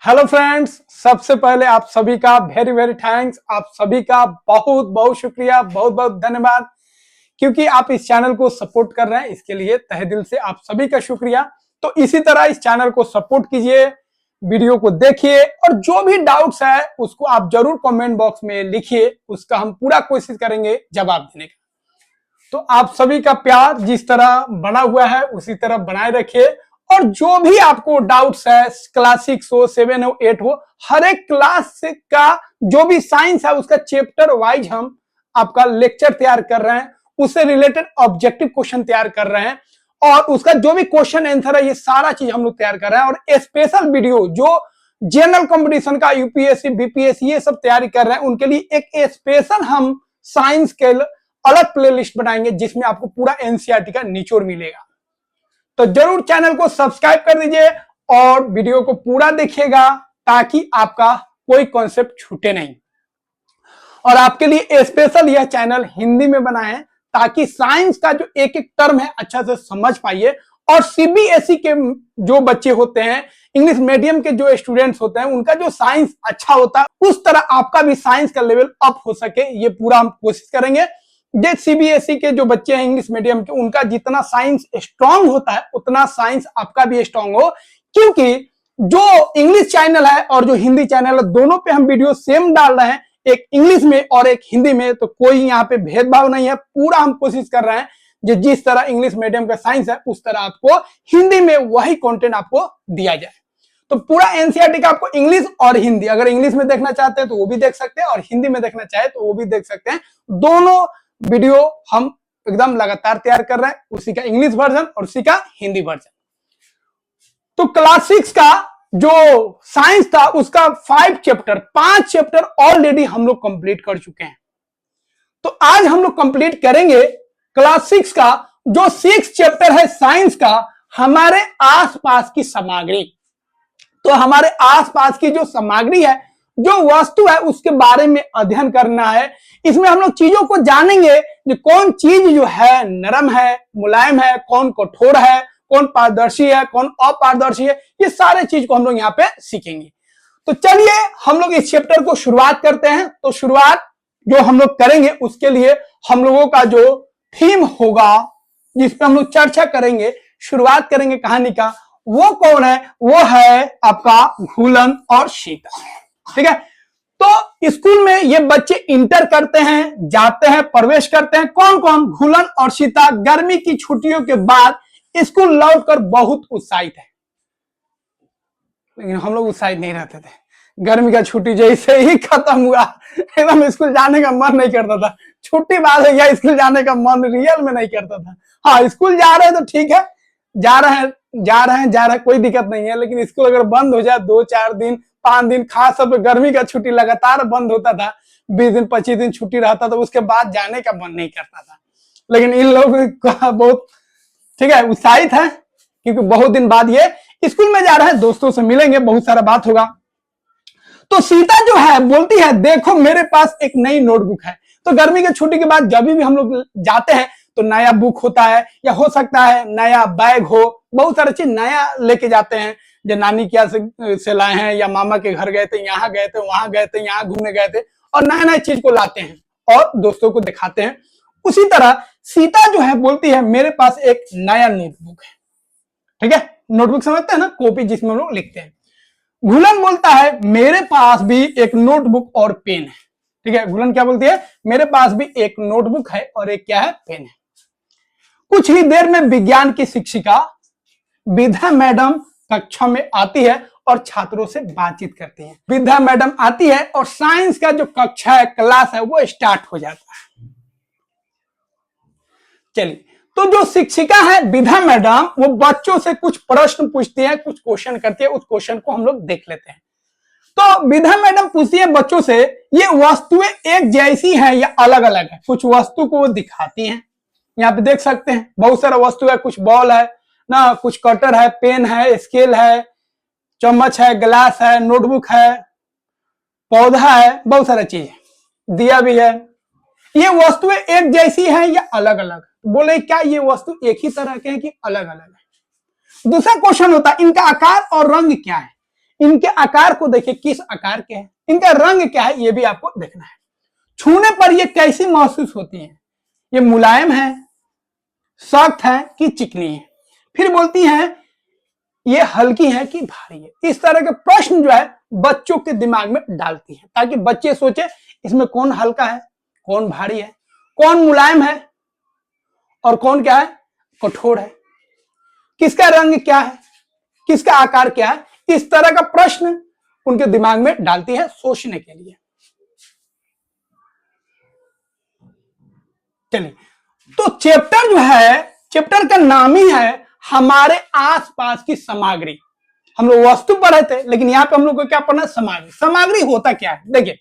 Hello friends, सबसे पहले आप सभी का वेरी वेरी थैंक्स। आप सभी का बहुत बहुत शुक्रिया, बहुत बहुत धन्यवाद, क्योंकि आप इस चैनल को सपोर्ट कर रहे हैं। इसके लिए तहे दिल से आप सभी का शुक्रिया। तो इसी तरह इस चैनल को सपोर्ट कीजिए, वीडियो को देखिए और जो भी डाउट्स है उसको आप जरूर कमेंट बॉक्स में लिखिए, उसका हम पूरा कोशिश करेंगे जवाब देने का। तो आप सभी का प्यार जिस तरह बना हुआ है उसी तरह बनाए रखिए। और जो भी आपको डाउट्स है, क्लास 6 हो, 7 हो, 8 हो, हर एक क्लास का जो भी साइंस है उसका चैप्टर वाइज हम आपका लेक्चर तैयार कर रहे हैं, उससे रिलेटेड ऑब्जेक्टिव क्वेश्चन तैयार कर रहे हैं और उसका जो भी क्वेश्चन आंसर है ये सारा चीज हम लोग तैयार कर रहे हैं। और स्पेशल वीडियो जो जनरल कंपटीशन का यूपीएससी बीपीएससी ये सब तैयारी कर रहे हैं उनके लिए एक स्पेशल हम साइंस के अलग प्लेलिस्ट बनाएंगे जिसमें आपको पूरा एनसीईआरटी का निचोड़ मिलेगा। तो जरूर चैनल को सब्सक्राइब कर दीजिए और वीडियो को पूरा देखिएगा ताकि आपका कोई कॉन्सेप्ट छूटे नहीं। और आपके लिए स्पेशल यह चैनल हिंदी में बना है ताकि साइंस का जो एक एक टर्म है अच्छा से समझ पाइए। और सीबीएसई के जो बच्चे होते हैं, इंग्लिश मीडियम के जो स्टूडेंट्स होते हैं, उनका जो साइंस अच्छा होता है उस तरह आपका भी साइंस का लेवल अप हो सके, ये पूरा हम कोशिश करेंगे। जे सीबीएसई के जो बच्चे हैं इंग्लिश मीडियम के, उनका जितना साइंस स्ट्रांग होता है उतना साइंस आपका भी स्ट्रांग हो, क्योंकि जो इंग्लिश चैनल है और जो हिंदी चैनल है दोनों पे हम वीडियो सेम डाल रहे हैं, एक इंग्लिश में और एक हिंदी में। तो कोई यहाँ पे भेदभाव नहीं है, पूरा हम कोशिश कर रहे हैं जो जिस तरह इंग्लिश मीडियम का साइंस है उस तरह आपको हिंदी में वही कंटेंट आपको दिया जाए। तो पूरा एनसीईआरटी का आपको इंग्लिश और हिंदी, अगर इंग्लिश में देखना चाहते हैं तो वो भी देख सकते हैं और हिंदी में देखना चाहे तो वो भी देख सकते हैं। दोनों वीडियो हम एकदम लगातार तैयार कर रहे हैं, उसी का इंग्लिश वर्जन और उसी का हिंदी वर्जन। तो क्लास 6 का जो साइंस था उसका 5 चैप्टर ऑलरेडी हम लोग कंप्लीट कर चुके हैं। तो आज हम लोग कंप्लीट करेंगे क्लास 6 का जो 6 चैप्टर है साइंस का, हमारे आसपास की सामग्री। तो हमारे आसपास की जो सामग्री है, जो वस्तु है, उसके बारे में अध्ययन करना है। इसमें हम लोग चीजों को जानेंगे कि कौन चीज जो है नरम है, मुलायम है, कौन कठोर है, कौन पारदर्शी है, कौन अपारदर्शी है, ये सारे चीज को हम लोग यहाँ पे सीखेंगे। तो चलिए हम लोग इस चैप्टर को शुरुआत करते हैं। तो शुरुआत जो हम लोग करेंगे उसके लिए हम लोगों का जो थीम होगा जिसपे हम लोग चर्चा करेंगे, शुरुआत करेंगे कहानी का, वो कौन है? वो है आपका घुलन और सीता। ठीक है, तो स्कूल में ये बच्चे इंटर करते हैं, जाते हैं, प्रवेश करते हैं। कौन कौन? घुलन और सीता गर्मी की छुट्टियों के बाद स्कूल लौटकर बहुत उत्साहित है। लेकिन हम लोग उत्साहित नहीं रहते थे। गर्मी का छुट्टी जैसे ही खत्म हुआ एकदम स्कूल जाने का मन नहीं करता था। छुट्टी बाद हो गया, स्कूल जाने का मन रियल में नहीं करता था। हाँ, स्कूल जा रहे हैं तो ठीक है, जा रहे हैं, कोई दिक्कत नहीं है। लेकिन स्कूल अगर बंद हो जाए 2-4 दिन, 5 दिन, खास तौर पर गर्मी का छुट्टी लगातार बंद होता था, 20 दिन 25 दिन छुट्टी रहता था, उसके बाद जाने का मन नहीं करता था। लेकिन इन लोगों का बहुत ठीक है, उत्साहित है क्योंकि बहुत दिन बाद ये स्कूल में जा रहे हैं, दोस्तों से मिलेंगे, बहुत सारा बात होगा। तो सीता जो है बोलती है, देखो मेरे पास एक नई नोटबुक है। तो गर्मी की छुट्टी के बाद जब भी हम लोग जाते हैं तो नया बुक होता है, या हो सकता है नया बैग हो, बहुत सारी चीज नया लेके जाते हैं, जो नानी क्या से लाए हैं, या मामा के घर गए थे, यहाँ गए थे, वहां गए थे, यहाँ घूमने गए थे, और नया नया चीज को लाते हैं और दोस्तों को दिखाते हैं। उसी तरह सीता जो है बोलती है, मेरे पास एक नया नोटबुक है। ठीक है, नोटबुक समझते हैं ना, कॉपी जिसमें लोग लिखते हैं। घुलन बोलता है, मेरे पास भी एक नोटबुक और पेन है। ठीक है, घुलन क्या बोलती है? मेरे पास भी एक नोटबुक है और एक क्या है? पेन है। कुछ ही देर में विज्ञान की शिक्षिका विद्या मैडम कक्षा में आती है और छात्रों से बातचीत करती है। विद्या मैडम आती है और साइंस का जो कक्षा है, क्लास है, वो स्टार्ट हो जाता है। चलिए, तो जो शिक्षिका है विद्या मैडम, वो बच्चों से कुछ प्रश्न पूछती है, कुछ क्वेश्चन करती है। उस क्वेश्चन को हम लोग देख लेते हैं। तो विद्या मैडम पूछती है बच्चों से, ये वस्तुएं एक जैसी हैं या अलग अलग है? कुछ वस्तु को वो दिखाती हैं, यहाँ पे देख सकते हैं बहुत सारा वस्तु है, कुछ बॉल है ना, कुछ कटर है, पेन है, स्केल है, चम्मच है, ग्लास है, नोटबुक है, पौधा है, बहुत सारा चीज है, दिया भी है। ये वस्तुएं एक जैसी हैं या अलग अलग? बोले क्या ये वस्तु एक ही तरह के हैं कि अलग अलग है? दूसरा क्वेश्चन होता है, इनका आकार और रंग क्या है? इनके आकार को देखिए किस आकार के हैं, इनका रंग क्या है ये भी आपको देखना है। छूने पर ये कैसी महसूस होती है, ये मुलायम है, सख्त है कि चिकनी है। फिर बोलती हैं ये हल्की है कि भारी है। इस तरह के प्रश्न जो है बच्चों के दिमाग में डालती है ताकि बच्चे सोचे इसमें कौन हल्का है, कौन भारी है, कौन मुलायम है और कौन क्या है कठोर है, किसका रंग क्या है, किसका आकार क्या है। इस तरह का प्रश्न उनके दिमाग में डालती है सोचने के लिए। चलिए, तो चैप्टर जो है, चैप्टर का नाम ही है हमारे आसपास की सामग्री। हम लोग वस्तु पढ़े थे, लेकिन यहां पे हम लोग को क्या पढ़ना है, सामग्री। सामग्री होता क्या है, देखिए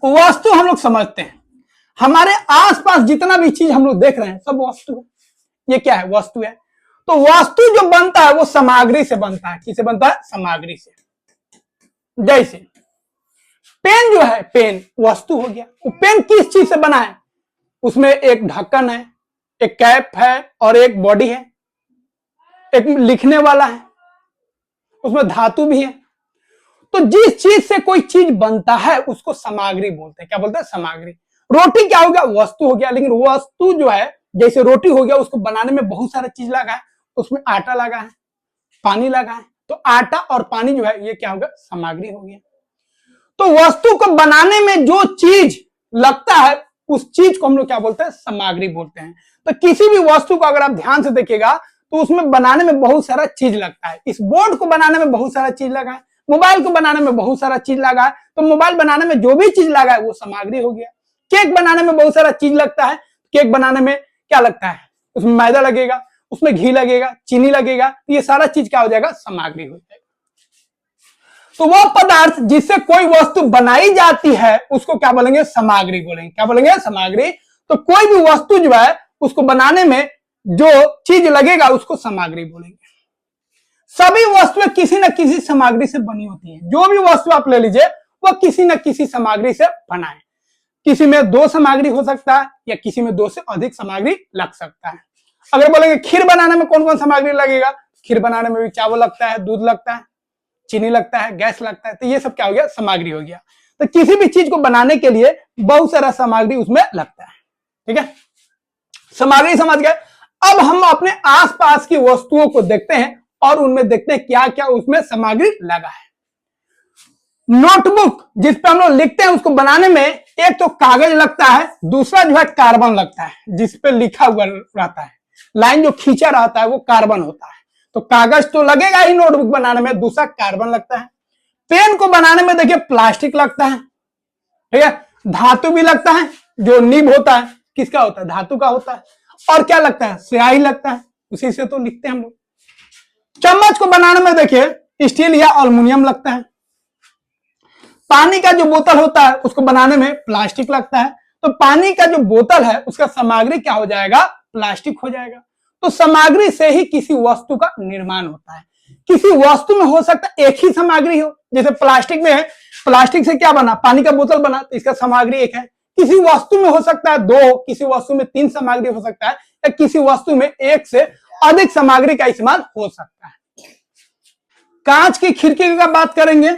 वस्तु हम लोग समझते हैं, हमारे आसपास जितना भी चीज हम लोग देख रहे हैं सब वस्तु है। ये क्या है, वस्तु है। तो वस्तु जो बनता है वो सामग्री से बनता है। किससे बनता है, सामग्री से। जैसे पेन जो है, पेन वस्तु हो गया। वो पेन किस चीज से बना है, उसमें एक ढक्कन है, एक कैप है और एक बॉडी है, एक लिखने वाला है, उसमें धातु भी है। तो जिस चीज से कोई चीज बनता है उसको सामग्री बोलते हैं। क्या बोलते हैं, सामग्री। रोटी क्या हो गया, वस्तु हो गया। लेकिन वस्तु जो है, जैसे रोटी हो गया, उसको बनाने में बहुत सारा चीज लगा है, उसमें आटा लगा है, पानी लगा है। तो आटा और पानी जो है ये क्या होगा, सामग्री हो गया। तो वस्तु को बनाने में जो चीज लगता है उस चीज को हम लोग क्या बोलते हैं, सामग्री बोलते हैं। तो किसी भी वस्तु को अगर आप ध्यान से देखिएगा तो उसमें बनाने में बहुत सारा चीज लगता है। इस बोर्ड को बनाने में बहुत सारा चीज लगा है, मोबाइल को बनाने में बहुत सारा चीज लगा है। तो मोबाइल बनाने में जो भी चीज लगा है वो सामग्री हो गया। केक बनाने में बहुत सारा चीज लगता है, केक बनाने में क्या लगता है, उसमें मैदा लगेगा, उसमें घी लगेगा, चीनी लगेगा। तो ये सारा चीज क्या हो जाएगा, सामग्री हो जाएगा। तो वह पदार्थ जिससे कोई वस्तु बनाई जाती है उसको क्या बोलेंगे, सामग्री बोलेंगे। क्या बोलेंगे, सामग्री। तो कोई भी वस्तु जो है उसको बनाने में जो चीज लगेगा उसको सामग्री बोलेंगे। सभी वस्तुएं किसी न किसी सामग्री से बनी होती है। जो भी वस्तु आप ले लीजिए वह किसी न किसी सामग्री से बना है। किसी में 2 सामग्री हो सकता है या किसी में 2 से अधिक सामग्री लग सकता है। अगर बोलेंगे खीर बनाने में कौन कौन सामग्री लगेगा, खीर बनाने में भी चावल लगता है, दूध लगता है, चीनी लगता है, गैस लगता है। तो ये सब क्या हो गया, सामग्री हो गया। तो किसी भी चीज को बनाने के लिए बहुत सारा सामग्री उसमें लगता है। ठीक है, सामग्री समझ गए। अब हम अपने आसपास की वस्तुओं को देखते हैं और उनमें देखते हैं क्या क्या उसमें सामग्री लगा है। नोटबुक जिस पे हम लोग लिखते हैं उसको बनाने में एक तो कागज लगता है, दूसरा जो है कार्बन लगता है जिस पे लिखा हुआ रहता है, लाइन जो खींचा रहता है वो कार्बन होता है। तो कागज तो लगेगा ही नोटबुक बनाने में, दूसरा कार्बन लगता है। पेन को बनाने में देखिए प्लास्टिक लगता है, ठीक है, धातु भी लगता है, जो निब होता है किसका होता है, धातु का होता है। और क्या लगता है, स्याही लगता है, उसी से तो लिखते हैं हम लोग। चम्मच को बनाने में देखिए स्टील या एल्युमिनियम लगता है। पानी का जो बोतल होता है उसको बनाने में प्लास्टिक लगता है। तो पानी का जो बोतल है उसका सामग्री क्या हो जाएगा, प्लास्टिक हो जाएगा। तो सामग्री से ही किसी वस्तु का निर्माण होता है। किसी वस्तु में हो सकता है एक ही सामग्री हो, जैसे प्लास्टिक में है, प्लास्टिक से क्या बना, पानी का बोतल बना, तो इसका सामग्री एक है। किसी वस्तु में हो सकता है 2, किसी वस्तु में 3 सामग्री हो सकता है, या किसी वस्तु में 1 से अधिक सामग्री का इस्तेमाल हो सकता है। कांच की खिड़की का बात करेंगे,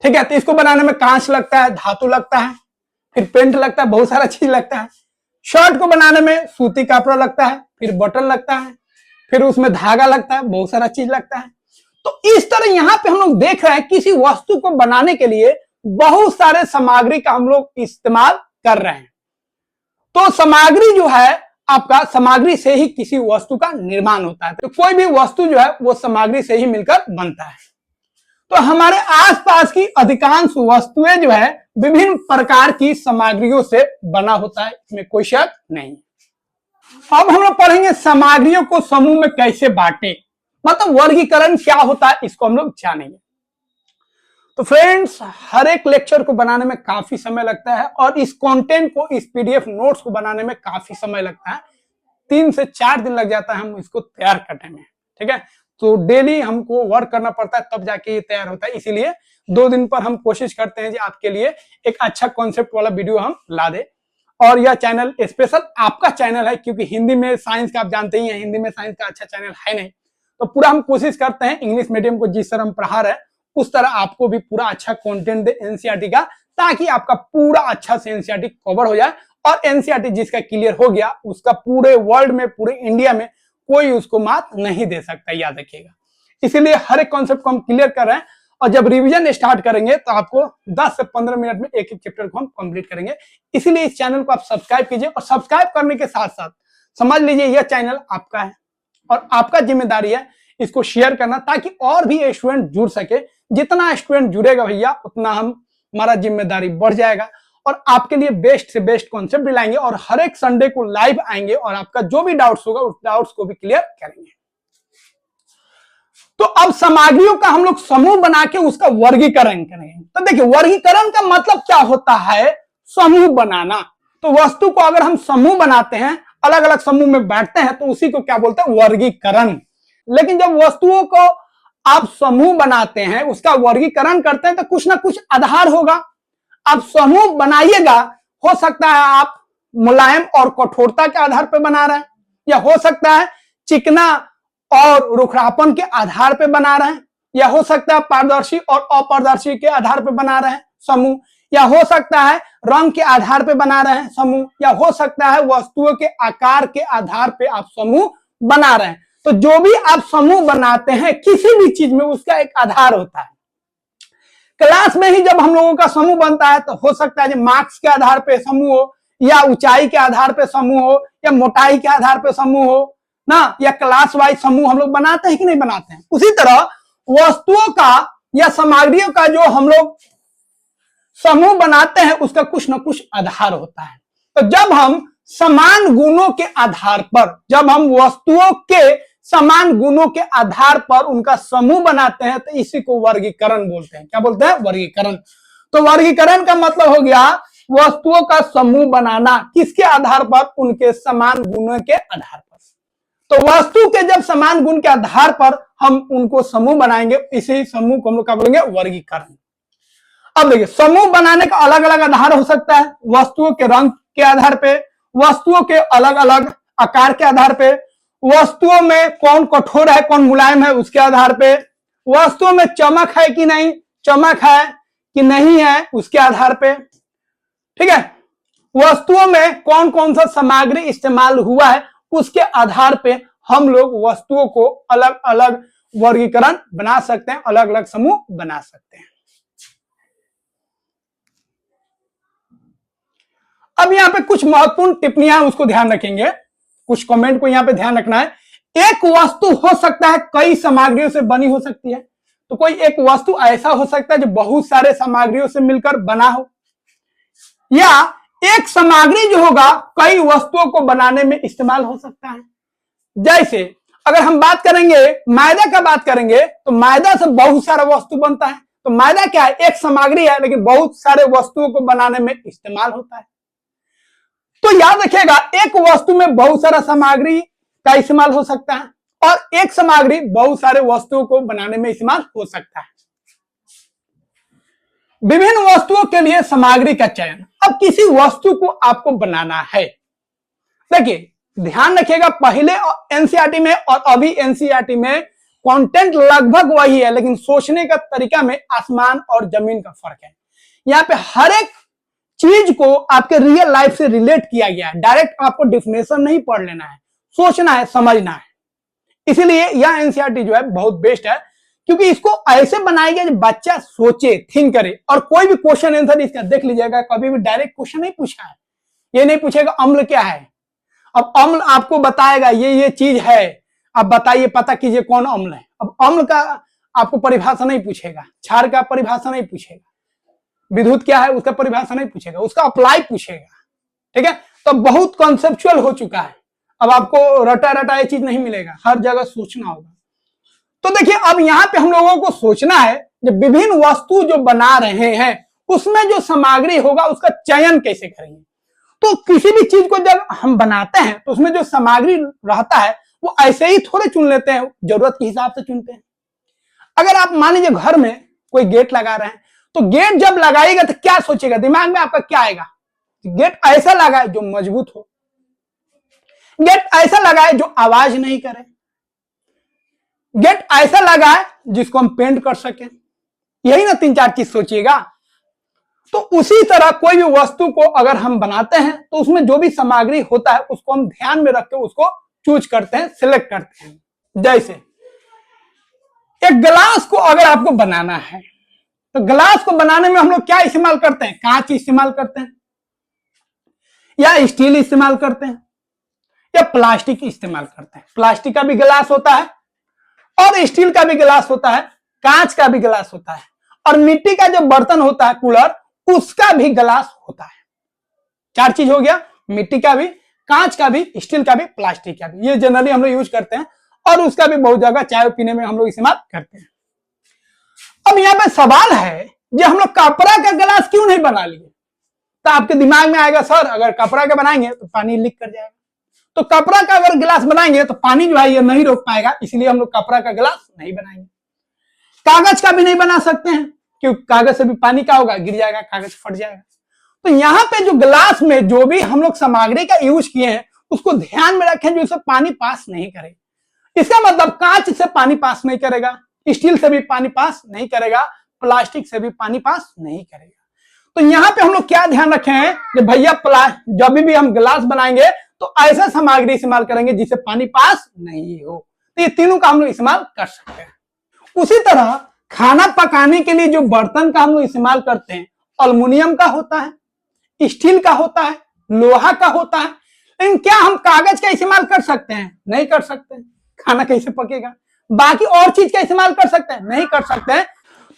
ठीक है, तो इसको बनाने में कांच लगता है, धातु लगता है, फिर पेंट लगता है, बहुत सारा चीज लगता है। शर्ट को बनाने में सूती कपड़ा लगता है, फिर बटन लगता है, फिर उसमें धागा लगता है, बहुत सारा चीज लगता है। तो इस तरह यहाँ पे हम लोग देख रहे हैं किसी वस्तु को बनाने के लिए बहुत सारे सामग्री का हम लोग इस्तेमाल कर रहे हैं। तो सामग्री जो है आपका, सामग्री से ही किसी वस्तु का निर्माण होता है। तो कोई भी वस्तु जो है वो सामग्री से ही मिलकर बनता है। तो हमारे आसपास की अधिकांश वस्तुएं जो है विभिन्न प्रकार की सामग्रियों से बना होता है, इसमें कोई शक नहीं। अब हम लोग पढ़ेंगे सामग्रियों को समूह में कैसे बांटे, मतलब वर्गीकरण क्या होता है, इसको हम लोग जानेंगे। तो फ्रेंड्स, हर एक लेक्चर को बनाने में काफी समय लगता है और इस कंटेंट को, इस पीडीएफ नोट्स को बनाने में काफी समय लगता है। 3 से 4 दिन लग जाता है हम इसको तैयार करने में, ठीक है। तो डेली हमको वर्क करना पड़ता है तब जाके ये तैयार होता है। इसीलिए 2 दिन पर हम कोशिश करते हैं कि आपके लिए एक अच्छा कॉन्सेप्ट वाला वीडियो हम ला दे। और यह चैनल स्पेशल आपका चैनल है, क्योंकि हिंदी में साइंस का आप जानते ही हैं, हिंदी में साइंस का अच्छा चैनल है नहीं। तो पूरा हम कोशिश करते हैं इंग्लिश मीडियम को जिस तरह हम पढ़ा रहे हैं उस तरह आपको भी पूरा अच्छा कंटेंट दे एनसीईआरटी का, ताकि आपका पूरा अच्छा से एनसीईआरटी कवर हो जाए। और एनसीईआरटी जिसका क्लियर हो गया उसका पूरे वर्ल्ड में, पूरे इंडिया में कोई उसको मात नहीं दे सकता, याद रखिएगा। इसीलिए हर एक कॉन्सेप्ट को हम क्लियर कर रहे हैं, और जब रिवीजन स्टार्ट करेंगे तो आपको 10 से 15 मिनट में एक एक चैप्टर को हम कंप्लीट करेंगे। इसीलिए इस चैनल को आप सब्सक्राइब कीजिए, और सब्सक्राइब करने के साथ साथ समझ लीजिए यह चैनल आपका है और आपका जिम्मेदारी है इसको शेयर करना, ताकि और भी स्टूडेंट जुड़ सके। जितना स्टूडेंट जुड़ेगा भैया उतना हमारा जिम्मेदारी बढ़ जाएगा, और आपके लिए बेस्ट से बेस्ट कॉन्सेप्ट दिलाएंगे, और हर एक संडे को लाइव आएंगे और आपका जो भी डाउट्स होगा उस डाउट्स को भी क्लियर करेंगे। तो अब सामग्रियों का हम लोग समूह बना के उसका वर्गीकरण करेंगे। तो देखिए वर्गीकरण का मतलब क्या होता है, समूह बनाना। तो वस्तु को अगर हम समूह बनाते हैं, अलग अलग समूह में बांटते हैं, तो उसी को क्या बोलते हैं, वर्गीकरण। लेकिन जब वस्तुओं को आप समूह बनाते हैं, उसका वर्गीकरण करते हैं, तो कुछ ना कुछ आधार होगा। आप समूह बनाइएगा, हो सकता है आप मुलायम और कठोरता के आधार पर बना रहे हैं, या हो सकता है चिकना और रुखरापन के आधार पर बना रहे हैं, या हो सकता है पारदर्शी और अपारदर्शी के आधार पर बना रहे हैं समूह, या हो सकता है रंग के आधार पर बना रहे हैं समूह, या हो सकता है वस्तुओं के आकार के आधार पर आप समूह बना रहे हैं। तो जो भी आप समूह बनाते हैं किसी भी चीज में, उसका एक आधार होता है। क्लास में ही जब हम लोगों का समूह बनता है तो हो सकता है मार्क्स के आधार पर समूह हो, या ऊंचाई के आधार पर समूह हो, या मोटाई के आधार पर समूह हो ना, या क्लास वाइज समूह हम लोग बनाते हैं कि नहीं बनाते हैं। उसी तरह वस्तुओं का या सामग्रियों का जो हम लोग समूह बनाते हैं उसका कुछ ना कुछ आधार होता है। तो जब हम समान गुणों के आधार पर, जब हम वस्तुओं के समान गुणों के आधार पर उनका समूह बनाते हैं, तो इसी को वर्गीकरण बोलते हैं। क्या बोलते हैं, वर्गीकरण। तो वर्गीकरण का मतलब हो गया वस्तुओं का समूह बनाना, किसके आधार पर, उनके समान गुणों के आधार पर। तो वस्तु के जब समान गुण के आधार पर हम उनको समूह बनाएंगे, इसी समूह को हम लोग क्या बोलेंगे, वर्गीकरण। अब देखिए समूह बनाने का अलग अलग आधार हो सकता है, वस्तुओं के रंग के आधार पे, वस्तुओं के अलग अलग आकार के आधार पे, वस्तुओं में कौन कठोर है कौन मुलायम है उसके आधार पे, वस्तुओं में चमक है कि नहीं, चमक है कि नहीं है उसके आधार पे, ठीक है। वस्तुओं में कौन कौन सा सामग्री इस्तेमाल हुआ है उसके आधार पे हम लोग वस्तुओं को अलग अलग वर्गीकरण बना सकते हैं, अलग अलग समूह बना सकते हैं। अब यहाँ पे कुछ महत्वपूर्ण टिप्पणियां उसको ध्यान रखेंगे, कुछ कमेंट को यहाँ पे ध्यान रखना है। एक वस्तु हो सकता है कई सामग्रियों से बनी हो सकती है, तो कोई एक वस्तु ऐसा हो सकता है जो बहुत सारे सामग्रियों से मिलकर बना हो, या एक सामग्री जो होगा कई वस्तुओं को बनाने में इस्तेमाल हो सकता है। जैसे अगर हम बात करेंगे मैदा का बात करेंगे, तो मैदा से बहुत सारा वस्तु बनता है। तो मैदा क्या है, एक सामग्री है लेकिन बहुत सारे वस्तुओं को बनाने में इस्तेमाल होता है। तो याद रखिएगा एक वस्तु में बहुत सारा सामग्री का इस्तेमाल हो सकता है, और एक सामग्री बहुत सारे वस्तुओं को बनाने में इस्तेमाल हो सकता है। विभिन्न वस्तुओं के लिए सामग्री का चयन। अब किसी वस्तु को आपको बनाना है, देखिए ध्यान रखिएगा पहले एनसीईआरटी में और अभी एनसीईआरटी में कंटेंट लगभग वही है, लेकिन सोचने का तरीका में आसमान और जमीन का फर्क है। यहाँ पे हर एक चीज को आपके रियल लाइफ से रिलेट किया गया है। डायरेक्ट आपको डेफिनेशन नहीं पढ़ लेना है, सोचना है, समझना है। इसीलिए यह एनसीईआरटी जो है बहुत बेस्ट है, क्योंकि इसको ऐसे बनाया गया बच्चा सोचे, थिंक करे, और कोई भी क्वेश्चन आंसर इसका देख लीजिएगा, कभी भी डायरेक्ट क्वेश्चन नहीं पूछा है। ये नहीं पूछेगा अम्ल क्या है, अब अम्ल आपको बताएगा ये चीज है, अब बताइए पता कीजिए कौन अम्ल है। अब अम्ल का आपको परिभाषा नहीं पूछेगा, क्षार का परिभाषा नहीं पूछेगा, विद्युत क्या है उसका परिभाषा नहीं पूछेगा, उसका अप्लाई पूछेगा, ठीक है। तो बहुत कॉन्सेप्चुअल हो चुका है, अब आपको रटा रटा ये चीज नहीं मिलेगा, हर जगह सोचना होगा। तो देखिए अब यहाँ पे हम लोगों को सोचना है जब विभिन्न वस्तु जो बना रहे हैं उसमें जो सामग्री होगा उसका चयन कैसे करेंगे। तो किसी भी चीज को जब हम बनाते हैं तो उसमें जो सामग्री रहता है वो ऐसे ही थोड़े चुन लेते हैं, जरूरत के हिसाब से चुनते हैं। अगर आप मान लीजिए घर में कोई गेट लगा रहे हैं, तो गेट जब लगाएगा तो क्या सोचेगा, दिमाग में आपका क्या आएगा, गेट ऐसा लगाए जो मजबूत हो, गेट ऐसा लगाए जो आवाज नहीं करे, गेट ऐसा लगाए जिसको हम पेंट कर सकें, यही ना 3-4 चीज सोचिएगा। तो उसी तरह कोई भी वस्तु को अगर हम बनाते हैं तो उसमें जो भी सामग्री होता है उसको हम ध्यान में रख के उसको चूज करते हैं, सिलेक्ट करते हैं। जैसे एक गिलास को अगर आपको बनाना है तो गिलास को बनाने में हम लोग क्या इस्तेमाल करते हैं? कांच इस्तेमाल करते हैं या स्टील इस्तेमाल करते हैं या प्लास्टिक इस्तेमाल करते हैं। प्लास्टिक का भी गिलास होता है और स्टील का भी गिलास होता है, कांच का भी गिलास होता है, और मिट्टी का जो बर्तन होता है कूलर, उसका भी गिलास होता है। 4 चीज हो गया, मिट्टी का भी, कांच का भी, स्टील का भी, प्लास्टिक का भी। ये जनरली हम लोग यूज करते हैं और उसका भी बहुत जगह चाय पीने में हम लोग इस्तेमाल करते हैं। अब यहाँ पे सवाल है जो हम लोग कपड़ा का गिलास क्यों नहीं बना लिए? तो आपके दिमाग में आएगा सर अगर कपड़ा का बनाएंगे तो पानी लीक कर जाएगा, तो कपड़ा का अगर गिलास बनाएंगे तो पानी जो है ये नहीं रोक पाएगा, इसलिए हम लोग कपड़ा का गिलास नहीं बनाएंगे। कागज का भी नहीं बना सकते हैं क्योंकि कागज से भी पानी क्या होगा, गिर जाएगा, कागज फट जाएगा। तो यहाँ पे जो गिलास में जो भी हम लोग सामग्री का यूज किए हैं उसको ध्यान में रखें जो इसे पानी पास नहीं करेगा। इसका मतलब कांच से पानी पास नहीं करेगा, स्टील से भी पानी पास नहीं करेगा, प्लास्टिक से भी पानी पास नहीं करेगा। तो यहाँ पे हम लोग क्या ध्यान रखे हैं कि भैया जब भी हम गिलास बनाएंगे तो ऐसा सामग्री इस्तेमाल करेंगे जिससे पानी पास नहीं हो। तो ये तीनों का हम लोग इस्तेमाल कर सकते हैं। उसी तरह खाना पकाने के लिए जो बर्तन का हम लोग इस्तेमाल करते हैं, अल्युमिनियम का होता है, स्टील का होता है, लोहा का होता है, लेकिन क्या हम कागज का इस्तेमाल कर सकते हैं? नहीं कर सकते। खाना कैसे पकेगा? बाकी और चीज का इस्तेमाल कर सकते हैं? नहीं कर सकते हैं।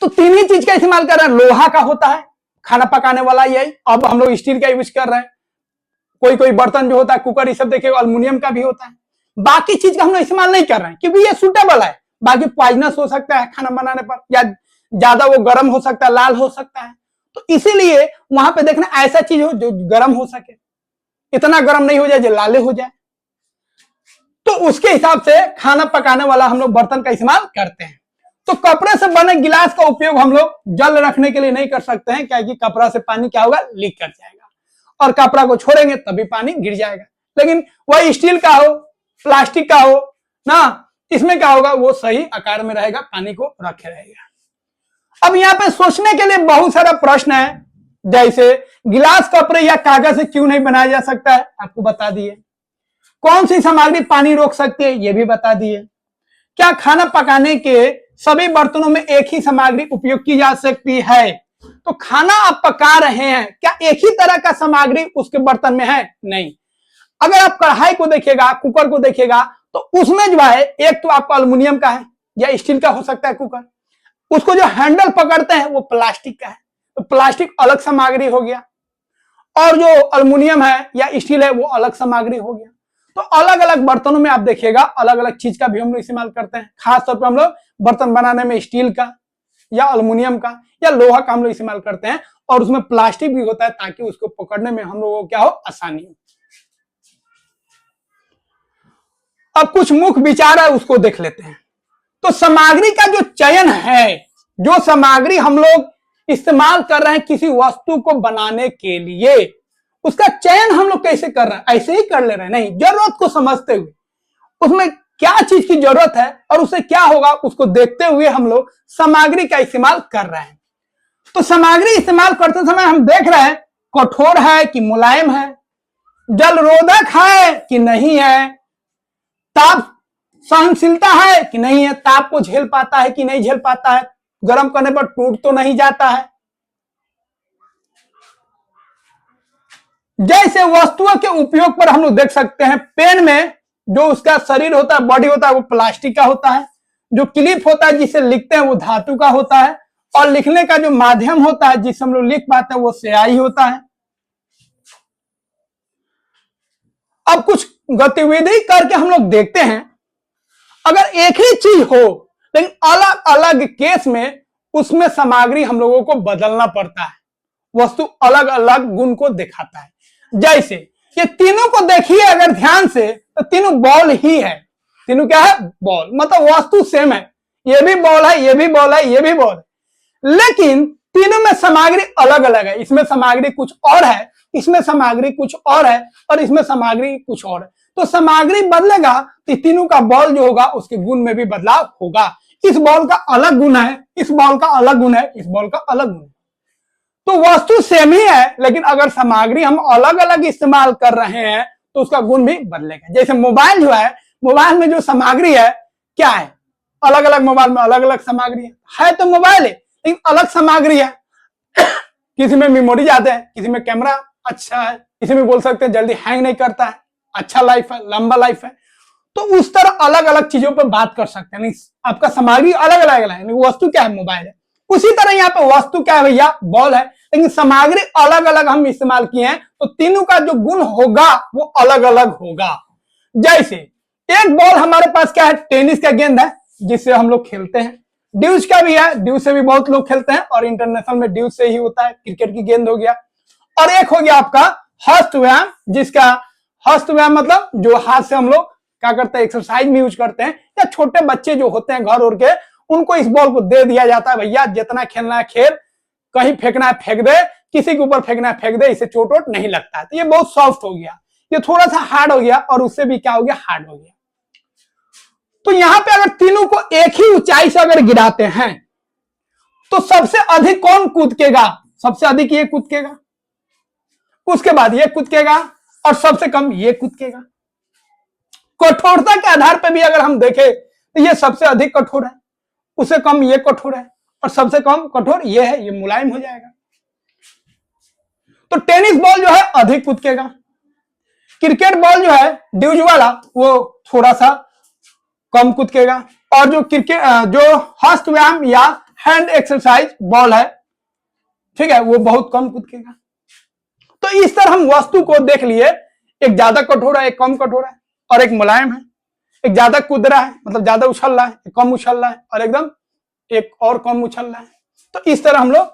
तो 3 ही चीज का इस्तेमाल कर रहे हैं। लोहा का होता है खाना पकाने वाला, यही। अब हम लोग स्टील का यूज कर रहे हैं। कोई कोई बर्तन जो होता है, कुकर, ये सब देखिएगा अल्युमिनियम का भी होता है। बाकी चीज का हम लोग इस्तेमाल नहीं कर रहे हैं क्योंकि ये सूटेबल है। बाकी पॉइजनस हो सकता है खाना बनाने पर, या ज्यादा वो गर्म हो सकता है, लाल हो सकता है। तो इसीलिए वहां पे देखना ऐसा चीज हो जो गर्म हो सके, इतना गर्म नहीं हो जाए जो लाले हो जाए। तो उसके हिसाब से खाना पकाने वाला हम लोग बर्तन का इस्तेमाल करते हैं। तो कपड़े से बने गिलास का उपयोग हम लोग जल रखने के लिए नहीं कर सकते हैं, क्योंकि कपड़ा से पानी क्या होगा, लीक कर जाएगा, और कपड़ा को छोड़ेंगे तभी पानी गिर जाएगा। लेकिन वही स्टील का हो, प्लास्टिक का हो ना, इसमें क्या होगा, वो सही आकार में रहेगा, पानी को रखे रहेगा। अब यहाँ पे सोचने के लिए बहुत सारा प्रश्न है, जैसे गिलास, कपड़े या कागज से क्यों नहीं बनाया जा सकता है, आपको बता दिए। कौन सी सामग्री पानी रोक सकती है, ये भी बता दिए। क्या खाना पकाने के सभी बर्तनों में एक ही सामग्री उपयोग की जा सकती है? तो खाना आप पका रहे हैं, क्या एक ही तरह का सामग्री उसके बर्तन में है? नहीं। अगर आप कढ़ाई को देखिएगा, कुकर को देखिएगा, तो उसमें जो है एक तो आपका अल्युमिनियम का है या स्टील का हो सकता है कुकर, उसको जो हैंडल पकड़ते हैं वो प्लास्टिक का है, तो प्लास्टिक अलग सामग्री हो गया, और जो अल्युमिनियम है या स्टील है वो अलग सामग्री हो गया। तो अलग अलग बर्तनों में आप देखिएगा अलग अलग चीज का भी हम लोग इस्तेमाल करते हैं। खासतौर पर हम लोग बर्तन बनाने में स्टील का या अल्युमिनियम का या लोहा का हम लोग इस्तेमाल करते हैं, और उसमें प्लास्टिक भी होता है ताकि उसको पकड़ने में हम लोगों को क्या हो, आसानी हो। अब कुछ मुख्य विचार है उसको देख लेते हैं। तो सामग्री का जो चयन है, जो सामग्री हम लोग इस्तेमाल कर रहे हैं किसी वस्तु को बनाने के लिए, उसका चयन हम लोग कैसे कर रहे हैं? ऐसे ही कर ले रहे हैं? नहीं, जरूरत को समझते हुए, उसमें क्या चीज की जरूरत है और उससे क्या होगा उसको देखते हुए हम लोग सामग्री का इस्तेमाल कर रहे हैं। तो सामग्री इस्तेमाल करते समय हम देख रहे हैं कठोर है कि मुलायम है, जल रोधक है कि नहीं है, ताप सहनशीलता है कि नहीं है, ताप को झेल पाता है कि नहीं झेल पाता है, गर्म करने पर टूट तो नहीं जाता है। जैसे वस्तुओं के उपयोग पर हम लोग देख सकते हैं, पेन में जो उसका शरीर होता है, बॉडी होता है, वो प्लास्टिक का होता है। जो क्लिप होता है जिसे लिखते हैं वो धातु का होता है, और लिखने का जो माध्यम होता है जिससे हम लोग लिख पाते हैं वो स्याही होता है। अब कुछ गतिविधि करके हम लोग देखते हैं, अगर एक ही चीज हो लेकिन अलग अलग केस में उसमें सामग्री हम लोगों को बदलना पड़ता है, वस्तु अलग अलग गुण को दिखाता है। जैसे ये तीनों को देखिए अगर ध्यान से, तो तीनों बॉल ही है। तीनों क्या है, बॉल, मतलब वस्तु सेम है, ये भी बॉल है, ये भी बॉल है, ये भी बॉल है, लेकिन तीनों में सामग्री अलग अलग है। इसमें सामग्री कुछ और है, इसमें सामग्री कुछ और है, और इसमें सामग्री कुछ और है। तो सामग्री बदलेगा तो तीनों का बॉल जो होगा उसके गुण में भी बदलाव होगा। इस बॉल का अलग गुण है, इस बॉल का अलग गुण है, इस बॉल का अलग गुण है। तो वस्तु सेम ही है, लेकिन अगर सामग्री हम अलग अलग इस्तेमाल कर रहे हैं तो उसका गुण भी बदलेगा। जैसे मोबाइल जो है, मोबाइल में जो सामग्री है क्या है, अलग अलग मोबाइल में अलग अलग सामग्री है तो मोबाइल है लेकिन अलग सामग्री है। किसी में मेमोरी ज्यादा है, किसी में कैमरा अच्छा है, किसी में बोल सकते हैं जल्दी हैंग नहीं करता है, अच्छा लाइफ है, लंबा लाइफ है। तो उस तरह अलग अलग चीजों पर बात कर सकते हैं। आपका सामग्री अलग अलग है, वस्तु क्या है, मोबाइल है। उसी तरह यहाँ पे वस्तु क्या है भैया, बॉल है, लेकिन सामग्री अलग अलग हम इस्तेमाल किए हैं तो तीनों का जो गुण होगा वो अलग अलग होगा। जैसे एक बॉल हमारे पास क्या है, टेनिस का गेंद है जिससे हम लोग खेलते हैं, ड्यूज का भी है, ड्यूज से भी बहुत लोग खेलते हैं और इंटरनेशनल में ड्यूज से ही होता है, क्रिकेट की गेंद हो गया। और एक हो गया आपका हस्त व्यायाम, जिसका हस्त व्यायाम मतलब जो हाथ से हम लोग क्या करते हैं, एक्सरसाइज में यूज करते हैं, या छोटे बच्चे जो होते हैं घर और के, उनको इस बॉल को दे दिया जाता है, भैया जितना खेलना है खेल, कहीं फेंकना है फेंक दे, किसी के ऊपर फेंकना है फेंक दे, इसे चोट वोट नहीं लगता है। तो ये बहुत सॉफ्ट हो गया, ये थोड़ा सा हार्ड हो गया और उससे भी क्या हो गया, हार्ड हो गया। तो यहां पे अगर तीनों को एक ही ऊंचाई से अगर गिराते हैं तो सबसे अधिक कौन कूदकेगा, सबसे अधिक ये कूदकेगा, उसके बाद ये कूदकेगा और सबसे कम ये कूदकेगा। कठोरता के आधार पर भी अगर हम देखें तो ये सबसे अधिक कठोर है, उससे कम ये कठोर है और सबसे कम कठोर ये है, ये मुलायम हो जाएगा। तो टेनिस बॉल जो है अधिक कूदकेगा, क्रिकेट बॉल जो है ड्यूज वाला वो थोड़ा सा कम कूदकेगा, और जो क्रिकेट जो हस्त व्यायाम या हैंड एक्सरसाइज बॉल है, ठीक है, वो बहुत कम कूदकेगा। तो इस तरह हम वस्तु को देख लिए, एक ज्यादा कठोर है, एक कम कठोर है और एक मुलायम है, एक ज्यादा कूद रहा है मतलब ज्यादा उछल रहा है, एक कम उछल रहा है और एकदम एक और कम उछल रहा है। तो इस तरह हम लोग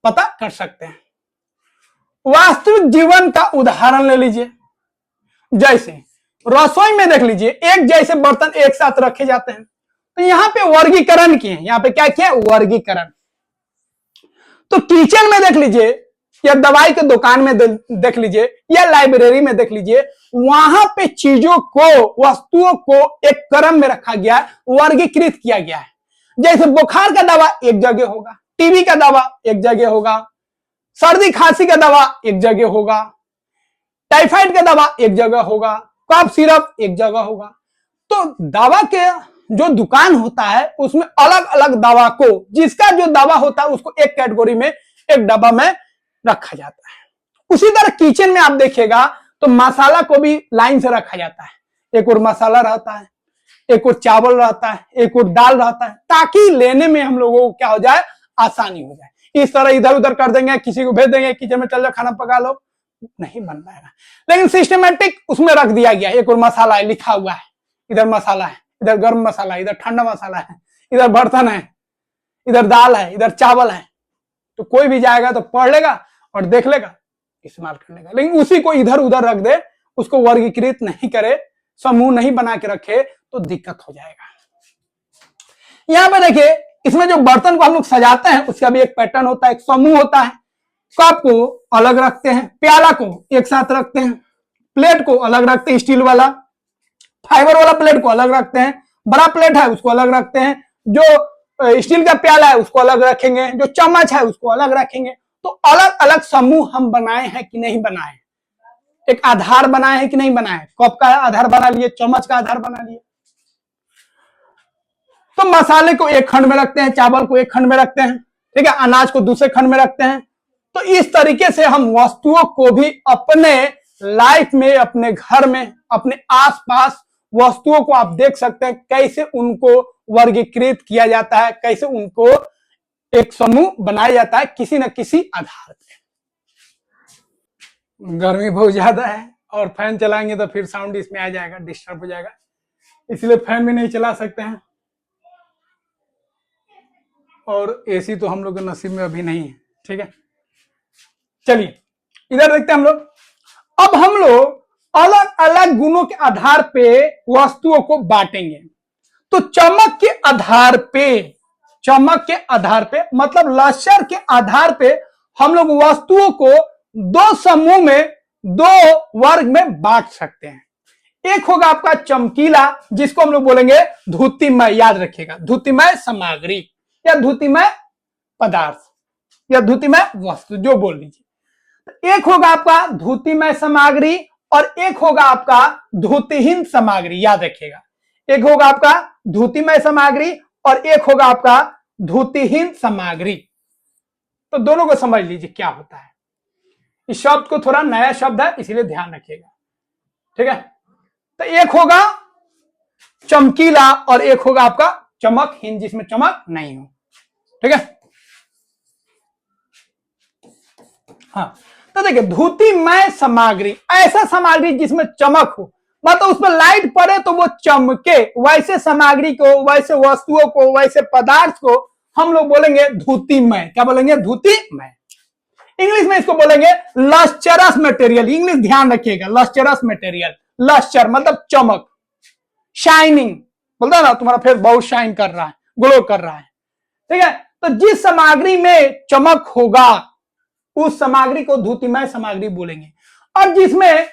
पता कर सकते हैं। वास्तविक जीवन का उदाहरण ले लीजिए, जैसे रसोई में देख लीजिए, एक जैसे बर्तन एक साथ रखे जाते हैं, तो यहां पे वर्गीकरण किए, यहां पे क्या किया, वर्गीकरण। तो किचन में देख लीजिए, या दवाई के दुकान में देख लीजिए, या लाइब्रेरी में देख लीजिए, वहां पे चीजों को, वस्तुओं को एक क्रम में रखा गया है, वर्गीकृत किया गया है। जैसे बुखार का दवा एक जगह होगा, टीबी का दवा एक जगह होगा, सर्दी खांसी का दवा एक जगह होगा, टाइफाइड का दवा एक जगह होगा, कफ सिरप एक जगह होगा। तो दवा के जो दुकान होता है उसमें अलग अलग दवा को, जिसका जो दवा होता है उसको एक कैटेगरी में, एक डब्बा में रखा जाता है। उसी तरह किचन में आप देखिएगा तो मसाला को भी लाइन से रखा जाता है, एक और मसाला रहता है, एक और चावल रहता है, एक और दाल रहता है, ताकि लेने में हम लोगों को क्या हो जाए, आसानी हो जाए। इस तरह इधर उधर कर देंगे, किसी को भेज देंगे किचन में चल जाओ खाना पका लो, नहीं बन पाएगा। लेकिन सिस्टमेटिक उसमें रख दिया गया, एक और मसाला है, लिखा हुआ है, इधर मसाला है, इधर गर्म मसाला है, इधर ठंडा मसाला है, इधर बर्तन है, इधर दाल है, इधर चावल है। तो कोई भी जाएगा तो पढ़ लेगा और देख लेगा, इस्तेमाल कर लेगा। लेकिन उसी को इधर उधर रख दे, उसको वर्गीकृत नहीं करे, समूह नहीं बना के रखे तो दिक्कत हो जाएगा। यहां पे देखिए, इसमें जो बर्तन को हम लोग सजाते हैं उसका भी एक पैटर्न होता है, एक समूह होता है। कप को अलग रखते हैं, प्याला को एक साथ रखते हैं, प्लेट को अलग रखते हैं, स्टील वाला, फाइबर वाला प्लेट को अलग रखते हैं, बड़ा प्लेट है उसको अलग रखते हैं, जो स्टील का प्याला है उसको अलग रखेंगे, जो चम्मच है उसको अलग रखेंगे। तो अलग अलग समूह हम बनाए हैं कि नहीं बनाए, एक आधार बनाए हैं कि नहीं बनाए, कप का आधार बना लिए, चम्मच का आधार बना लिए। तो मसाले को एक खंड में रखते हैं, चावल को एक खंड में रखते हैं, ठीक है, अनाज को दूसरे खंड में रखते हैं। तो इस तरीके से हम वस्तुओं को भी अपने लाइफ में, अपने घर में, अपने आसपास वस्तुओं को आप देख सकते हैं कैसे उनको वर्गीकृत किया जाता है, कैसे उनको एक समूह बनाया जाता है किसी न किसी आधार पे। गर्मी बहुत ज्यादा है और फैन चलाएंगे तो फिर साउंड इसमें आ जाएगा, डिस्टर्ब हो जाएगा, इसलिए फैन भी नहीं चला सकते हैं। और एसी तो हम लोग के नसीब में अभी नहीं है, ठीक है। चलिए इधर देखते हैं हम लोग। अब हम लोग अलग अलग गुणों के आधार पे वस्तुओं को बांटेंगे। तो चमक के आधार पे, चमक के आधार पे मतलब लक्षण के आधार पे हम लोग वस्तुओं को दो समूह में, दो वर्ग में बांट सकते हैं। एक होगा आपका चमकीला, जिसको हम लोग बोलेंगे धुतिमय, याद रखिएगा, धुतिमय सामग्री या धुतिमय पदार्थ या धुतिमय वस्तु, जो बोल लीजिए। एक होगा आपका धुतिमय सामग्री और एक होगा आपका धुतिहीन सामग्री, याद रखिएगा। एक होगा आपका धुतिमय सामग्री और एक होगा आपका धुतिहीन सामग्री। तो दोनों को समझ लीजिए क्या होता है। इस शब्द को थोड़ा नया शब्द है, इसीलिए ध्यान रखिएगा, ठीक है। तो एक होगा चमकीला और एक होगा आपका चमकहीन, जिसमें चमक नहीं हो, ठीक है। हाँ, तो देखिए धुतिमय सामग्री, ऐसा सामग्री जिसमें चमक हो, मतलब उस पर लाइट पड़े तो वो चमके, वैसे सामग्री को, वैसे वस्तुओं को, वैसे पदार्थ को हम लोग बोलेंगे धुतिमय। क्या बोलेंगे? धुतिमय। इंग्लिश में इसको बोलेंगे लस्चरस मटेरियल। इंग्लिश ध्यान रखिएगा, लस्चरस मटेरियल। लस्चर मतलब चमक, शाइनिंग, बोलता है ना तुम्हारा फेस बहुत शाइन कर रहा है, ग्लो कर रहा है, ठीक है। तो जिस सामग्री में चमक होगा उस सामग्री को धुतिमय सामग्री बोलेंगे, और जिसमें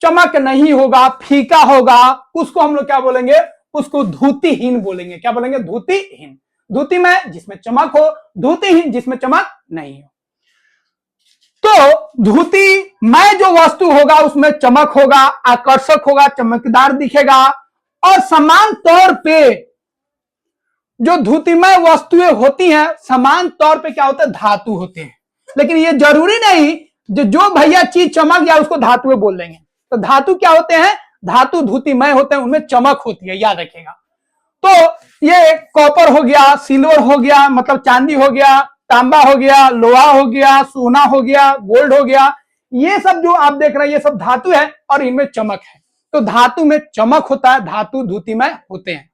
चमक नहीं होगा, फीका होगा, उसको हम लोग क्या बोलेंगे? उसको धुतिहीन बोलेंगे। क्या बोलेंगे? धुतिहीन। धुतिमय जिसमें चमक हो, धुतिहीन जिसमें चमक नहीं हो। तो धुतिमय जो वस्तु होगा उसमें चमक होगा, आकर्षक होगा, चमकदार दिखेगा, और समान तौर पे जो धुतिमय वस्तुएं होती हैं समान तौर पे क्या होता है? धातु होते हैं। लेकिन ये जरूरी नहीं जो भैया चीज चमक गया उसको धातुएं बोल देंगे। तो धातु क्या होते हैं? धातु धुतिमय होते हैं, उनमें चमक होती है, याद रखिएगा। तो ये कॉपर हो गया, सिल्वर हो गया, मतलब चांदी हो गया, तांबा हो गया, लोहा हो गया, सोना हो गया, गोल्ड हो गया, ये सब जो आप देख रहे हैं ये सब धातु है और इनमें चमक है। तो धातु में चमक होता है, धातु धुतिमय होते हैं।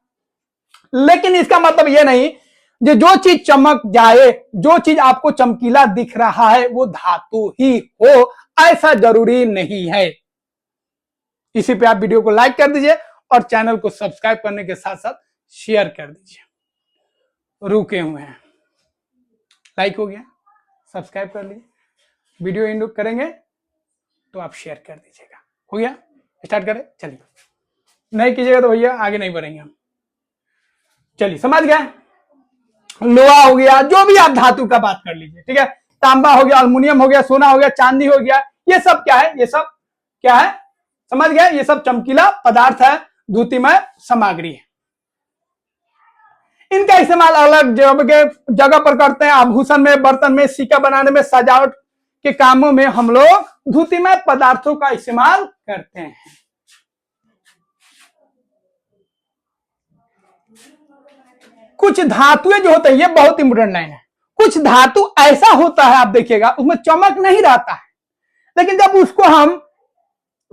लेकिन इसका मतलब ये नहीं जो चीज चमक जाए, जो चीज आपको चमकीला दिख रहा है वो धातु ही हो, ऐसा जरूरी नहीं है। इसी पे आप वीडियो को लाइक कर दीजिए और चैनल को सब्सक्राइब करने के साथ साथ शेयर कर दीजिए। रुके हुए हैं, लाइक हो गया, सब्सक्राइब कर लीजिए, वीडियो एंड करेंगे तो आप शेयर कर दीजिएगा। हो गया? स्टार्ट करें, चलिए। नहीं कीजिएगा तो भैया आगे नहीं बढ़ेंगे हम। चलिए, समझ गए? लोहा हो गया, जो भी आप धातु का बात कर लीजिए, ठीक है। तांबा हो गया, अल्युमिनियम हो गया, सोना हो गया, चांदी हो गया, ये सब क्या है? ये सब क्या है? समझ गए? ये सब चमकीला पदार्थ है, धुतिमय सामग्री है। इनका इस्तेमाल अलग जगह पर करते हैं, आभूषण में, बर्तन में, सिक्का बनाने में, सजावट के कामों में हम लोग धुतिमय पदार्थों का इस्तेमाल करते हैं। कुछ धातुएं जो होते हैं, ये बहुत इंपोर्टेंट लाइन है, कुछ धातु ऐसा होता है, आप देखिएगा उसमें चमक नहीं रहता है, लेकिन जब उसको हम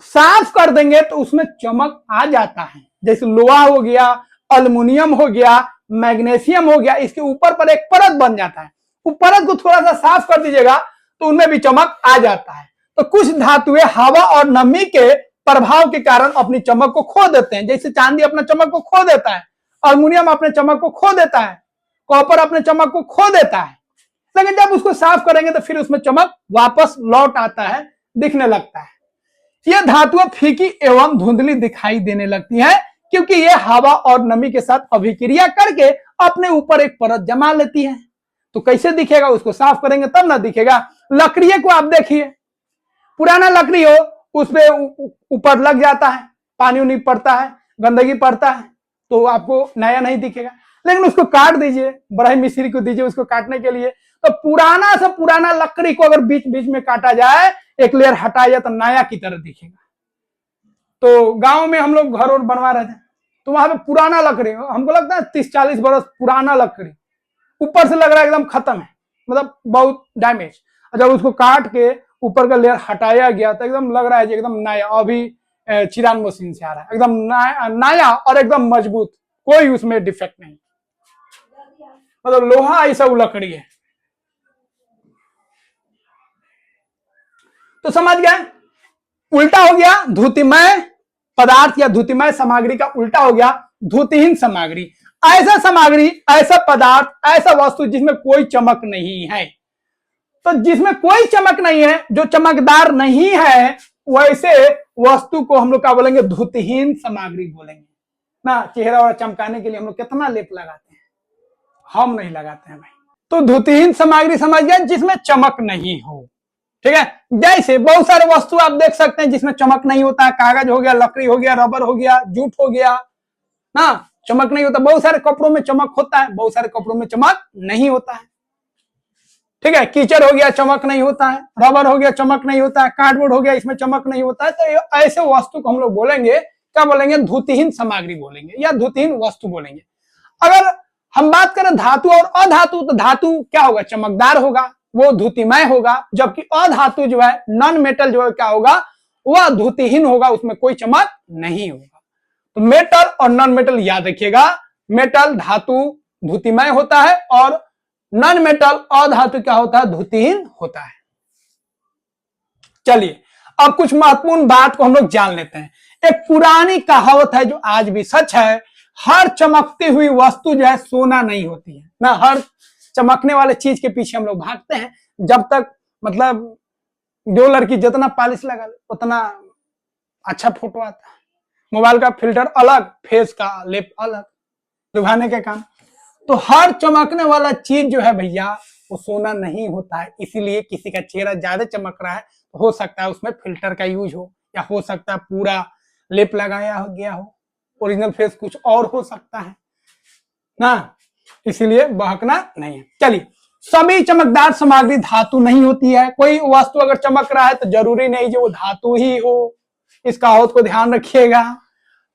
साफ कर देंगे तो उसमें चमक आ जाता है। जैसे लोहा हो गया, अल्युमिनियम हो गया, मैग्नीशियम हो गया, इसके ऊपर पर एक परत बन जाता है, वो परत को थोड़ा सा साफ कर दीजिएगा तो उनमें भी चमक आ जाता है। तो कुछ धातुएं हवा और नमी के प्रभाव के कारण अपनी चमक को खो देते हैं। जैसे चांदी अपना चमक को खो देता है, अल्युमिनियम अपने चमक को खो देता है, कॉपर अपने चमक को खो देता है, लेकिन जब उसको साफ करेंगे तो फिर उसमें चमक वापस लौट आता है, दिखने लगता है। ये धातुएं फीकी एवं धुंधली दिखाई देने लगती हैं क्योंकि ये हवा और नमी के साथ अभिक्रिया करके अपने ऊपर एक परत जमा लेती है। तो कैसे दिखेगा? उसको साफ करेंगे तब ना दिखेगा। लकड़ी को आप देखिए, पुराना लकड़ी हो, उस पे ऊपर लग जाता है, पानी उनी पड़ता है, गंदगी पड़ता है, तो आपको नया नहीं दिखेगा। लेकिन उसको काट दीजिए, बड़े मिस्त्री को दीजिए उसको काटने के लिए, तो पुराना से पुराना लकड़ी को अगर बीच बीच में काटा जाए, एक लेयर हटाया जाए तो नया की तरह दिखेगा। तो गांव में हम लोग घर और बनवा रहे थे, तो वहां पे पुराना लकड़ी, हमको लगता है 30-40 बरस पुराना लकड़ी, ऊपर से लग रहा है एकदम खत्म है, मतलब बहुत डैमेज। जब उसको काट के ऊपर का लेयर हटाया गया तो एकदम लग रहा है एकदम नया, अभी चिरान मशीन से आ रहा है, एकदम नया और एकदम मजबूत, कोई उसमें डिफेक्ट नहीं। मतलब लोहा ऐसा लकड़ी है। तो समझ गए? उल्टा हो गया धुतिमय पदार्थ या धुतिमय सामग्री का उल्टा हो गया धुतिहीन सामग्री। ऐसा सामग्री, ऐसा पदार्थ, ऐसा वस्तु जिसमें कोई चमक नहीं है। तो जिसमें कोई चमक नहीं है, जो चमकदार नहीं है, वैसे वस्तु को हम लोग क्या बोलेंगे, धुतिहीन सामग्री बोलेंगे ना। चेहरा और चमकाने के लिए हम लोग कितना लेप लगाते हैं, हम नहीं लगाते हैं भाई। तो धुतिहीन सामग्री समझ गए, जिसमें चमक नहीं हो। ठीक है, जैसे बहुत सारे वस्तु आप देख सकते हैं जिसमें चमक नहीं होता है, कागज हो गया, लकड़ी हो गया, रबर हो गया, जूट हो गया ना, चमक नहीं होता। बहुत सारे कपड़ों में चमक होता है, बहुत सारे कपड़ों में चमक नहीं होता है। ठीक है, कीचड़ हो गया, चमक नहीं होता है, रबर हो गया, चमक नहीं होता है, कार्डबोर्ड हो गया, इसमें चमक नहीं होता है। तो ऐसे वस्तु को हम लोग बोलेंगे, क्या बोलेंगे, धुतिहीन सामग्री बोलेंगे या धुतिहीन वस्तु बोलेंगे। अगर हम बात करें धातु और अधातु, तो धातु क्या होगा, चमकदार होगा, वो धुतिमय होगा, जबकि अधातु जो है, नॉन मेटल जो है, क्या होगा, वह धुतिहीन होगा, उसमें कोई चमक नहीं होगा। तो मेटल और नॉन मेटल याद रखिएगा, मेटल धातु धुतिमय होता है और नॉन मेटल अधातु क्या होता है, धुतिहीन होता है। चलिए अब कुछ महत्वपूर्ण बात को हम लोग जान लेते हैं। एक पुरानी कहावत है जो आज भी सच है, हर चमकती हुई वस्तु जो है सोना नहीं होती है ना। हर चमकने वाले चीज के पीछे हम लोग भागते हैं, जब तक मतलब जो लड़की जितना पॉलिश लगा ले उतना अच्छा फोटो आता है। मोबाइल का फिल्टर अलग, फेस का लेप अलग, लुभाने का काम। तो हर चमकने वाला चीज जो है भैया वो सोना नहीं होता है। इसीलिए किसी का चेहरा ज्यादा चमक रहा है, तो हो सकता है उसमें फिल्टर का यूज हो, या हो सकता है पूरा लेप लगाया गया हो, ओरिजिनल फेस कुछ और हो सकता है ना। इसीलिए बहकना नहीं है। चलिए, सभी चमकदार सामग्री धातु नहीं होती है। कोई वस्तु अगर चमक रहा है तो जरूरी नहीं जो वो धातु ही हो, इस कहावत को ध्यान रखिएगा।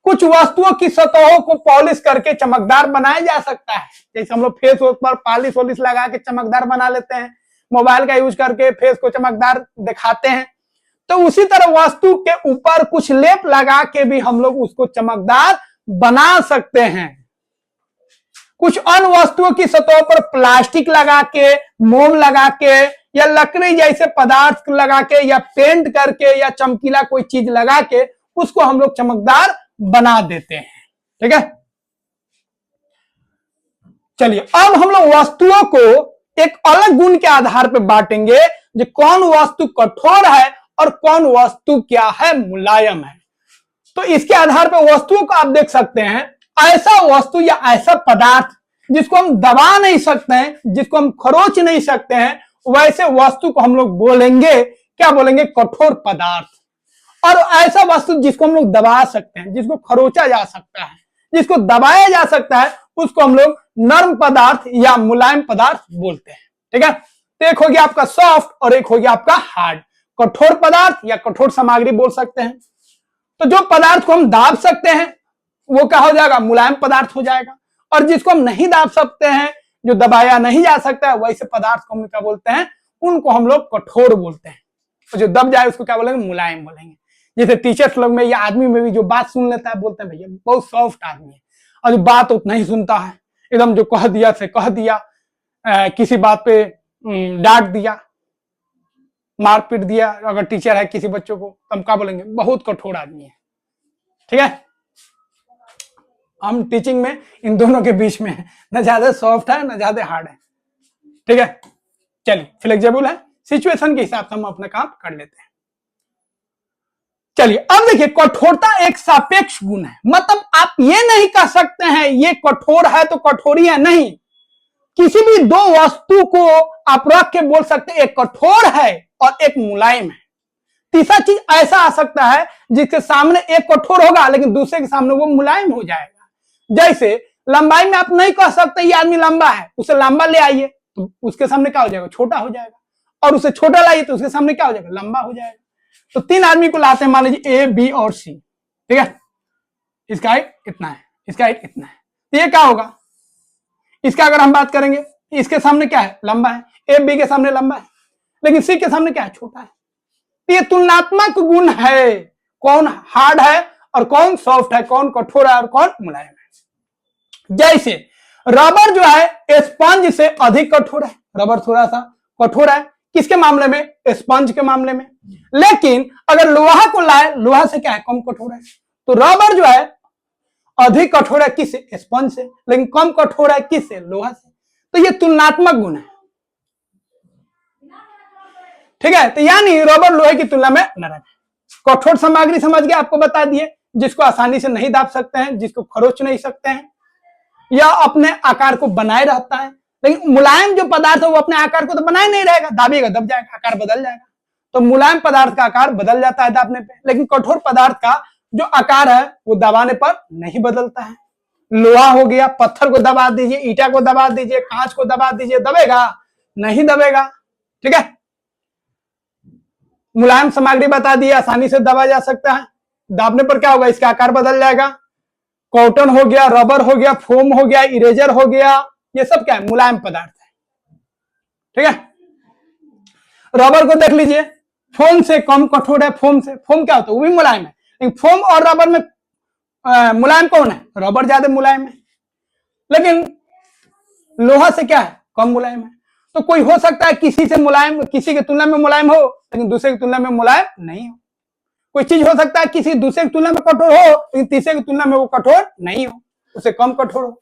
कुछ वस्तुओं की सतहों को पॉलिश करके चमकदार बनाया जा सकता है, जैसे हम लोग फेस पर पॉलिश वॉलिश लगा के चमकदार बना लेते हैं, मोबाइल का यूज करके फेस को चमकदार दिखाते हैं। तो उसी तरह वस्तु के ऊपर कुछ लेप लगा के भी हम लोग उसको चमकदार बना सकते हैं। कुछ अन्य वस्तुओं की सतहों पर प्लास्टिक लगा के, मोम लगा के, या लकड़ी जैसे पदार्थ लगा के, या पेंट करके, या चमकीला कोई चीज लगा के उसको हम लोग चमकदार बना देते हैं। ठीक है, चलिए अब हम लोग वस्तुओं को एक अलग गुण के आधार पर बांटेंगे, जो कौन वस्तु कठोर है और कौन वस्तु क्या है, मुलायम है। तो इसके आधार पर वस्तुओं को आप देख सकते हैं, ऐसा वस्तु या ऐसा पदार्थ जिसको हम दबा नहीं सकते हैं, जिसको हम खरोच नहीं सकते हैं, वैसे वस्तु को हम लोग बोलेंगे, क्या बोलेंगे, कठोर पदार्थ। और ऐसा वस्तु जिसको हम लोग दबा सकते हैं, जिसको खरोचा जा सकता है, जिसको दबाया जा सकता है, उसको हम लोग नर्म पदार्थ या मुलायम पदार्थ बोलते हैं। ठीक है, तो एक हो गया आपका सॉफ्ट और एक हो गया आपका हार्ड। कठोर पदार्थ या कठोर सामग्री बोल सकते हैं। तो जो पदार्थ को हम दाब सकते हैं वो क्या हो जाएगा, मुलायम पदार्थ हो जाएगा। और जिसको हम नहीं दाब सकते हैं, जो दबाया नहीं जा सकता है, वैसे पदार्थ को हम क्या बोलते हैं, उनको हम लोग कठोर बोलते हैं। और जो दब जाए उसको क्या बोलेंगे, मुलायम बोलेंगे। जैसे टीचर्स लोग में या आदमी में भी जो बात सुन लेता है, बोलते हैं भैया बहुत सॉफ्ट आदमी है, और जो बात उतना ही सुनता है, एकदम जो कह दिया से कह दिया, किसी बात पे डांट दिया, मार पीट दिया, अगर टीचर है किसी बच्चों को, तो हम क्या बोलेंगे, बहुत कठोर आदमी है। ठीक है, हम टीचिंग में इन दोनों के बीच में है, न ज्यादा सॉफ्ट है न ज्यादा हार्ड है। ठीक है, चलिए फ्लेक्सिबल है, सिचुएशन के हिसाब से हम अपना काम कर लेते हैं। चलिए अब देखिए, कठोरता एक सापेक्ष गुण है। मतलब आप ये नहीं कह सकते हैं ये कठोर है तो कठोर ही है, नहीं। किसी भी दो वस्तु को आप रख के बोल सकते हैं एक कठोर है और एक मुलायम है। तीसरा चीज ऐसा आ सकता है जिसके सामने एक कठोर होगा लेकिन दूसरे के सामने वो मुलायम हो जाएगा। जैसे लंबाई में आप नहीं कह सकते ये आदमी लंबा है, उसे लंबा ले आइए तो उसके सामने क्या हो जाएगा, छोटा हो जाएगा। और उसे छोटा लाइए तो उसके सामने क्या हो जाएगा, लंबा हो जाएगा। तो तीन आदमी को लाते हैं, मान लीजिए ए, बी और सी। ठीक है, इसका हाइट इतना है, इसका हाइट इतना है, तो ये क्या होगा, इसका अगर हम बात करेंगे, इसके सामने क्या है, लंबा है, ए बी के सामने लंबा है, लेकिन सी के सामने क्या है, छोटा है। तो ये तुलनात्मक गुण है, कौन हार्ड है और कौन सॉफ्ट है, कौन कठोर है और कौन मुलायम है। जैसे रबर जो है स्पंज से अधिक कठोर है, रबर थोड़ा सा कठोर है किसके मामले में, स्पंज के मामले में। लेकिन अगर लोहा को लाए, लोहा से क्या है, कम कठोर है। तो रबर जो है अधिक कठोर है किससे, स्पंज से, लेकिन कम कठोर है किससे, लोहा से। तो ये तुलनात्मक गुण है। ठीक है, तो यानी रबर लोहे की तुलना में नरम है। कठोर सामग्री समझ गए, आपको बता दिए, जिसको आसानी से नहीं दाब सकते हैं, जिसको खरोच नहीं सकते हैं, या अपने आकार को बनाए रहता है। लेकिन मुलायम जो पदार्थ है वो अपने आकार को तो बनाए नहीं रहेगा, दाबिएगा दब जाएगा, आकार बदल जाएगा। तो मुलायम पदार्थ का आकार बदल जाता है दाबने पे, लेकिन कठोर पदार्थ का जो आकार है वो दबाने पर नहीं बदलता है। लोहा हो गया, पत्थर को दबा दीजिए, ईटा को दबा दीजिए, कांच को दबा दीजिए, दबेगा? नहीं दबेगा। ठीक है, मुलायम सामग्री बता दी, आसानी से दबा जा सकता है, दाबने पर क्या होगा, इसका आकार बदल जाएगा। कॉटन हो गया, रबर हो गया, फोम हो गया, इरेजर हो गया, ये सब क्या है, मुलायम पदार्थ है। ठीक है, रबर को देख लीजिए, फोम से कम कठोर है, फोम क्या होता है, वो भी मुलायम है, लेकिन फोम और रबर में मुलायम कौन है, रबर ज्यादा मुलायम है, लेकिन लोहा से क्या है, कम मुलायम है। तो कोई हो सकता है किसी से मुलायम, किसी की तुलना में मुलायम हो, लेकिन दूसरे की तुलना में मुलायम नहीं हो। कोई चीज हो सकता है किसी दूसरे की तुलना में कठोर हो, लेकिन तीसरे की तुलना में वो कठोर नहीं हो, उसे कम कठोर हो।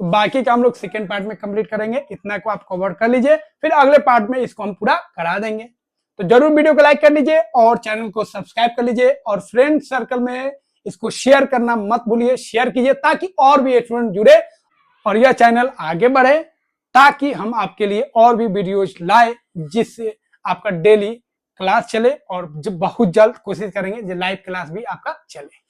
बाकी का हम लोग सेकेंड पार्ट में कंप्लीट करेंगे, इतना को आप कवर कर लीजिए, फिर अगले पार्ट में इसको हम पूरा करा देंगे। तो जरूर वीडियो को लाइक कर लीजिए और चैनल को सब्सक्राइब कर लीजिए, और फ्रेंड सर्कल में इसको शेयर करना मत भूलिए, शेयर कीजिए ताकि और भी स्टूडेंट जुड़े और यह चैनल आगे बढ़े, ताकि हम आपके लिए और भी वीडियोज लाए, जिससे आपका डेली क्लास चले, और बहुत जल्द कोशिश करेंगे लाइव क्लास भी आपका चले।